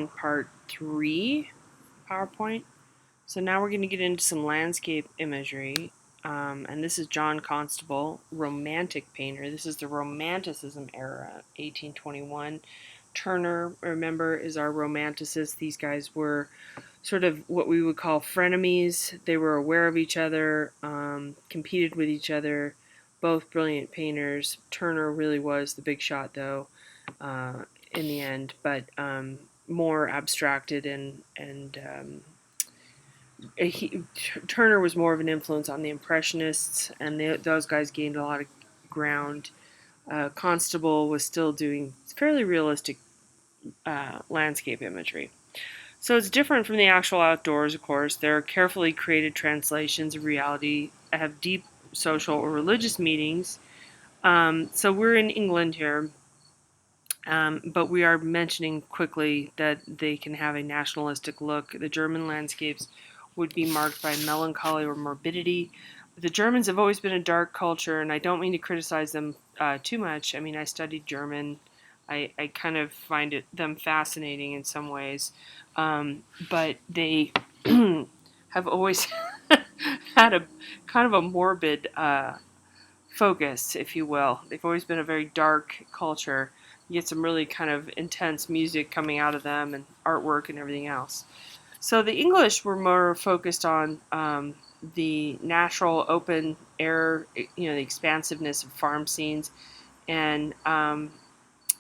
part 3 PowerPoint. So now we're going to get into some landscape imagery. And this is John Constable, Romantic painter. This is the Romanticism era, 1821. Turner, remember, is our Romanticist. These guys were sort of what we would call frenemies. They were aware of each other, competed with each other, both brilliant painters. Turner really was the big shot, though, in the end, but more abstracted and Turner was more of an influence on the Impressionists, and those guys gained a lot of ground. Constable was still doing fairly realistic landscape imagery. So it's different from the actual outdoors, of course. They're carefully created translations of reality, have deep social or religious meanings. So we're in England here, but we are mentioning quickly that they can have a nationalistic look. The German landscapes would be marked by melancholy or morbidity. The Germans have always been a dark culture, and I don't mean to criticize them too much. I mean, I studied German. I kind of find them fascinating in some ways, but they have always had a kind of a morbid focus, if you will. They've always been a very dark culture. You get some really kind of intense music coming out of them and artwork and everything else. So the English were more focused on the natural open air, the expansiveness of farm scenes, and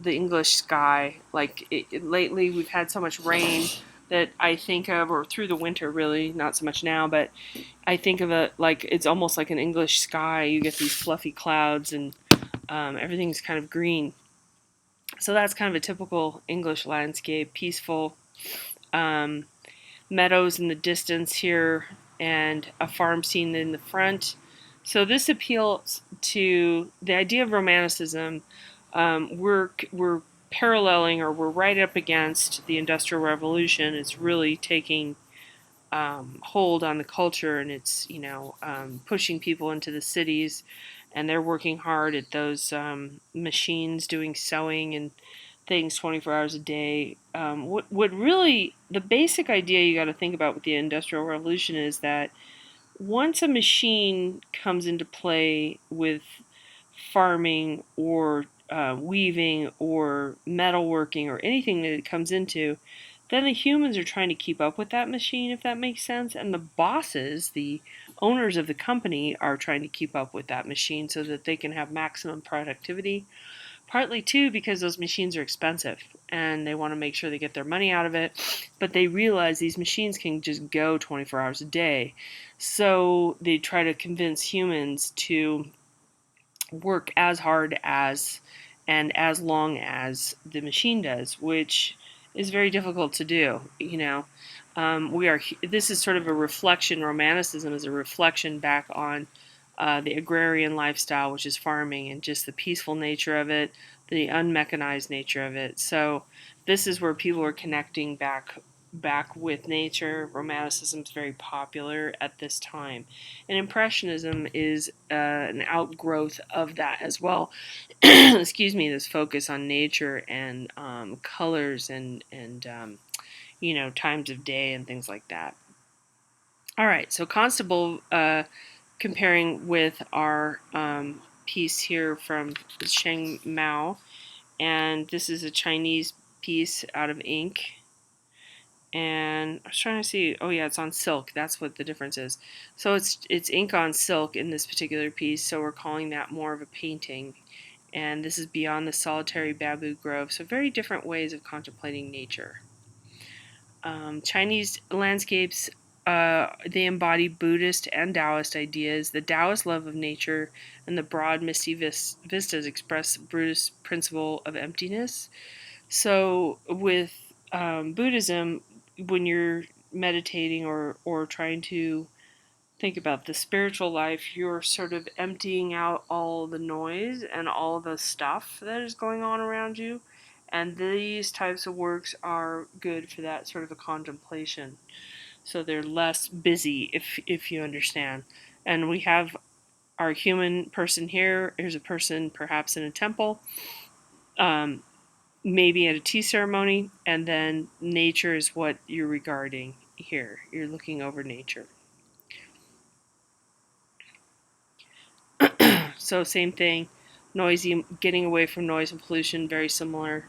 the English sky. Lately, we've had so much rain that I think of, or through the winter, really, not so much now, but I think of it like it's almost like an English sky. You get these fluffy clouds and everything's kind of green. So that's kind of a typical English landscape, peaceful, um, meadows in the distance here, and a farm scene in the front. So this appeals to the idea of Romanticism. We're paralleling, or we're right up against the Industrial Revolution. It's really taking hold on the culture, and it's pushing people into the cities, and they're working hard at those machines doing sewing and things 24 hours a day. What really the basic idea you got to think about with the Industrial Revolution is that once a machine comes into play with farming or weaving or metalworking or anything that it comes into, then the humans are trying to keep up with that machine, if that makes sense. And the bosses, the owners of the company, are trying to keep up with that machine so that they can have maximum productivity. Partly, too, because those machines are expensive and they want to make sure they get their money out of it. But they realize these machines can just go 24 hours a day. So they try to convince humans to work as hard as and as long as the machine does, which is very difficult to do. We are. This is sort of a reflection. Romanticism is a reflection back on the agrarian lifestyle, which is farming, and just the peaceful nature of it, the unmechanized nature of it. So this is where people are connecting back with nature. Romanticism is very popular at this time, and Impressionism is an outgrowth of that as well. Excuse me. This focus on nature and colors and times of day and things like that. All right, so Constable, comparing with our piece here from Sheng Mao, and this is a Chinese piece out of ink. And I was trying to see. Oh yeah, it's on silk. That's what the difference is. So it's ink on silk in this particular piece. So we're calling that more of a painting. And this is Beyond the Solitary Bamboo Grove. So very different ways of contemplating nature. Chinese landscapes, they embody Buddhist and Taoist ideas. The Taoist love of nature and the broad, misty vistas express the Buddhist principle of emptiness. So with Buddhism, when you're meditating or trying to think about the spiritual life, you're sort of emptying out all the noise and all the stuff that is going on around you. And these types of works are good for that sort of a contemplation. So they're less busy, if you understand. And we have our human person here. Here's a person perhaps in a temple. Um, maybe at a tea ceremony, and then nature is what you're regarding here. You're looking over nature. So same thing, noisy, getting away from noise and pollution, very similar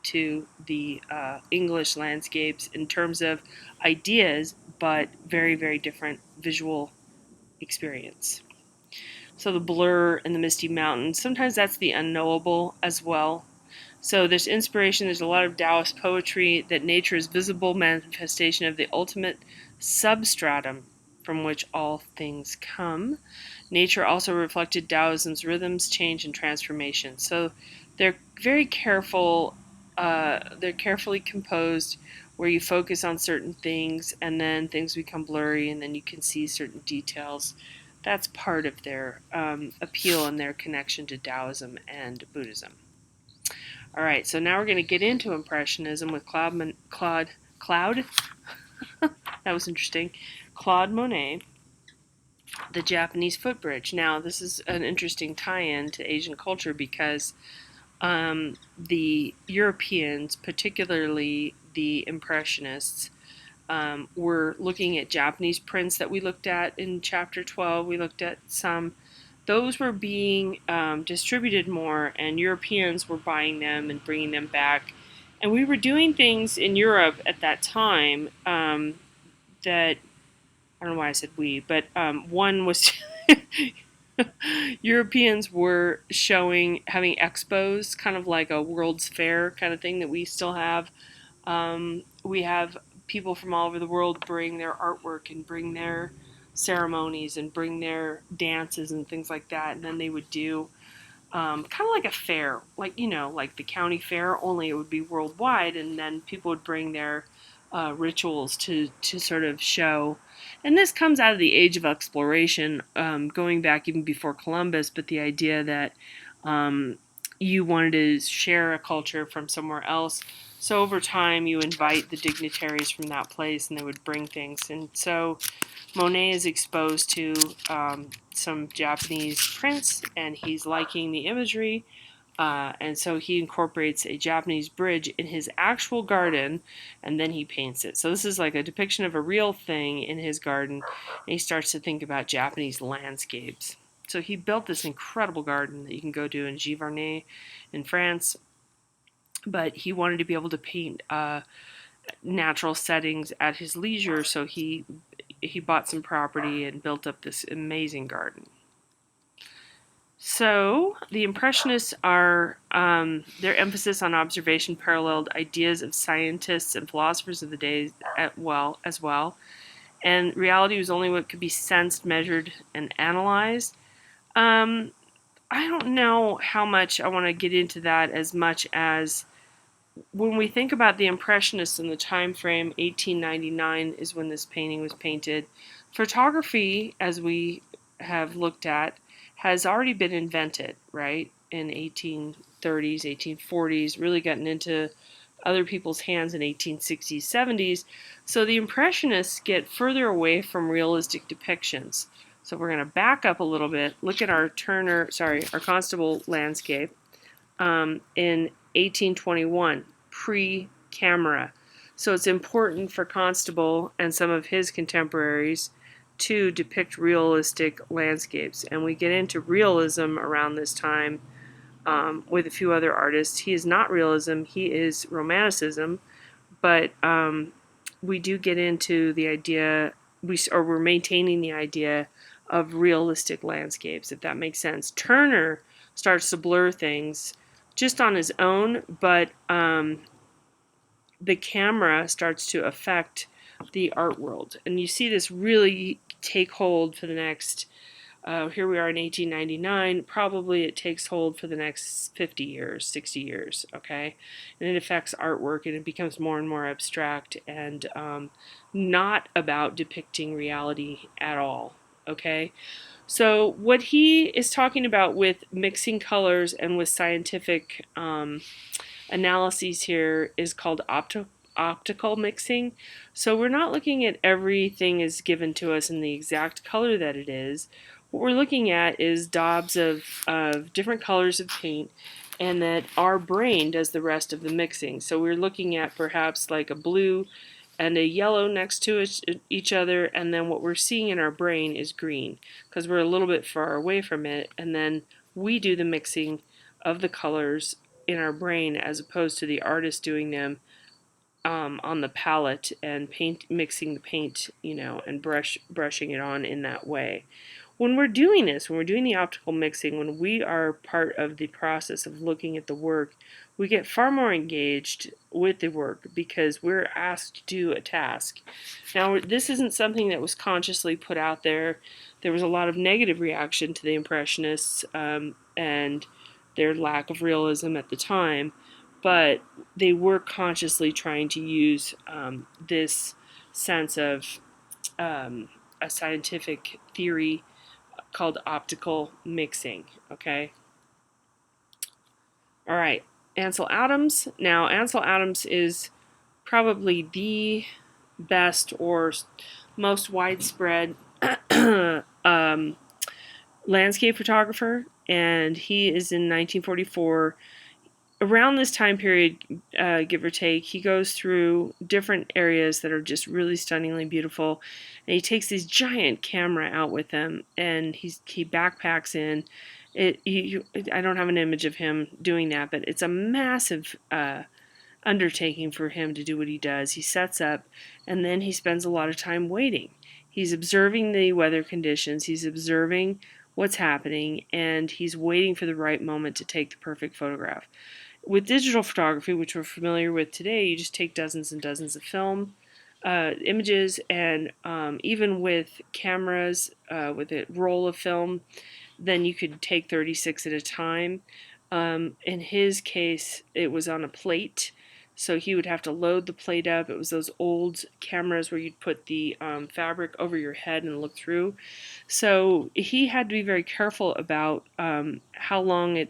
to the English landscapes in terms of ideas, but very, very different visual experience. So the blur and the misty mountains, sometimes that's the unknowable as well. So there's inspiration, there's a lot of Taoist poetry that nature is visible manifestation of the ultimate substratum from which all things come. Nature also reflected Taoism's rhythms, change, and transformation. So they're very careful, they're carefully composed where you focus on certain things and then things become blurry and then you can see certain details. That's part of their appeal and their connection to Taoism and Buddhism. All right, so now we're going to get into Impressionism with Claude. That was interesting. Claude Monet, the Japanese footbridge. Now, this is an interesting tie-in to Asian culture because the Europeans, particularly the Impressionists, were looking at Japanese prints that we looked at in chapter 12. We looked at some. Those were being distributed more, and Europeans were buying them and bringing them back. And we were doing things in Europe at that time that I don't know why I said we, but one was Europeans were having expos, kind of like a World's Fair kind of thing that we still have. We have people from all over the world bring their artwork and bring their ceremonies and bring their dances and things like that, and then they would do kind of like a fair, like like the county fair, only it would be worldwide, and then people would bring their rituals to sort of show. And this comes out of the age of exploration, going back even before Columbus, but the idea that you wanted to share a culture from somewhere else. So over time, you invite the dignitaries from that place, and they would bring things. And so Monet is exposed to some Japanese prints, and he's liking the imagery. And so he incorporates a Japanese bridge in his actual garden, and then he paints it. So this is like a depiction of a real thing in his garden, and he starts to think about Japanese landscapes. So he built this incredible garden that you can go to in Giverny in France, but he wanted to be able to paint natural settings at his leisure, so he bought some property and built up this amazing garden. So the Impressionists are their emphasis on observation paralleled ideas of scientists and philosophers of the day as well, and reality was only what could be sensed, measured, and analyzed. I don't know how much I want to get into that as much as when we think about the Impressionists in the time frame, 1899 is when this painting was painted. Photography, as we have looked at, has already been invented, right? In 1830s, 1840s, really gotten into other people's hands in 1860s, 70s. So the Impressionists get further away from realistic depictions. So we're going to back up a little bit, look at our Constable landscape in 1821, pre-camera. So it's important for Constable and some of his contemporaries to depict realistic landscapes. And we get into realism around this time with a few other artists. He is not realism, he is romanticism, but we do get into the idea, we're maintaining the idea of realistic landscapes, if that makes sense. Turner starts to blur things just on his own, but the camera starts to affect the art world. And you see this really take hold for the next, here we are in 1899, probably it takes hold for the next 50 years, 60 years, okay? And it affects artwork, and it becomes more and more abstract and not about depicting reality at all, okay? So what he is talking about with mixing colors and with scientific analyses here is called optical mixing. So we're not looking at everything is given to us in the exact color that it is. What we're looking at is daubs of different colors of paint, and that our brain does the rest of the mixing. So we're looking at perhaps like a blue and a yellow next to each other, and then what we're seeing in our brain is green because we're a little bit far away from it, and then we do the mixing of the colors in our brain as opposed to the artist doing them on the palette and mixing the paint, and brushing it on in that way. When we're doing this, when we're doing the optical mixing, when we are part of the process of looking at the work, we get far more engaged with the work because we're asked to do a task. Now, this isn't something that was consciously put out there. There was a lot of negative reaction to the Impressionists and their lack of realism at the time, but they were consciously trying to use this sense of a scientific theory called optical mixing. Okay. All right. Ansel Adams. Now, Ansel Adams is probably the best or most widespread um, landscape photographer, and he is in 1944. Around this time period, give or take, he goes through different areas that are just really stunningly beautiful, and he takes this giant camera out with him, and he backpacks in. I don't have an image of him doing that, but it's a massive undertaking for him to do what he does. He sets up, and then he spends a lot of time waiting. He's observing the weather conditions. He's observing what's happening, and he's waiting for the right moment to take the perfect photograph. With digital photography, which we're familiar with today, you just take dozens and dozens of film images, and even with cameras, with a roll of film, then you could take 36 at a time. In his case, it was on a plate, so he would have to load the plate up. It was those old cameras where you'd put the fabric over your head and look through. So he had to be very careful about how long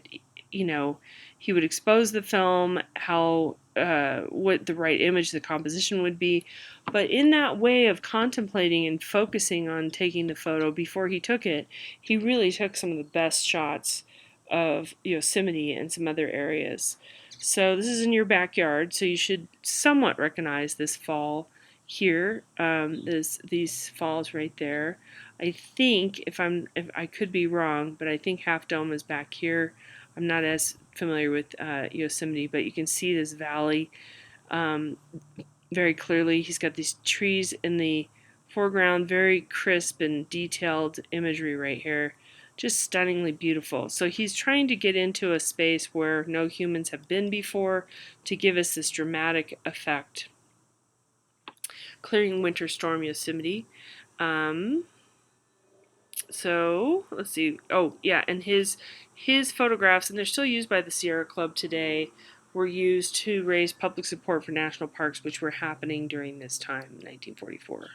he would expose the film, how what the right image, the composition would be. But in that way of contemplating and focusing on taking the photo before he took it, he really took some of the best shots of Yosemite and some other areas. So this is in your backyard, so you should somewhat recognize this fall here. These falls right there. I think if I could be wrong, but I think Half Dome is back here. I'm not as familiar with Yosemite, but you can see this valley um, very clearly. He's got these trees in the foreground, very crisp and detailed imagery right here. Just stunningly beautiful. So he's trying to get into a space where no humans have been before to give us this dramatic effect. Clearing Winter Storm Yosemite. So let's see. Oh yeah, and his photographs, and they're still used by the Sierra Club today, were used to raise public support for national parks, which were happening during this time, 1944.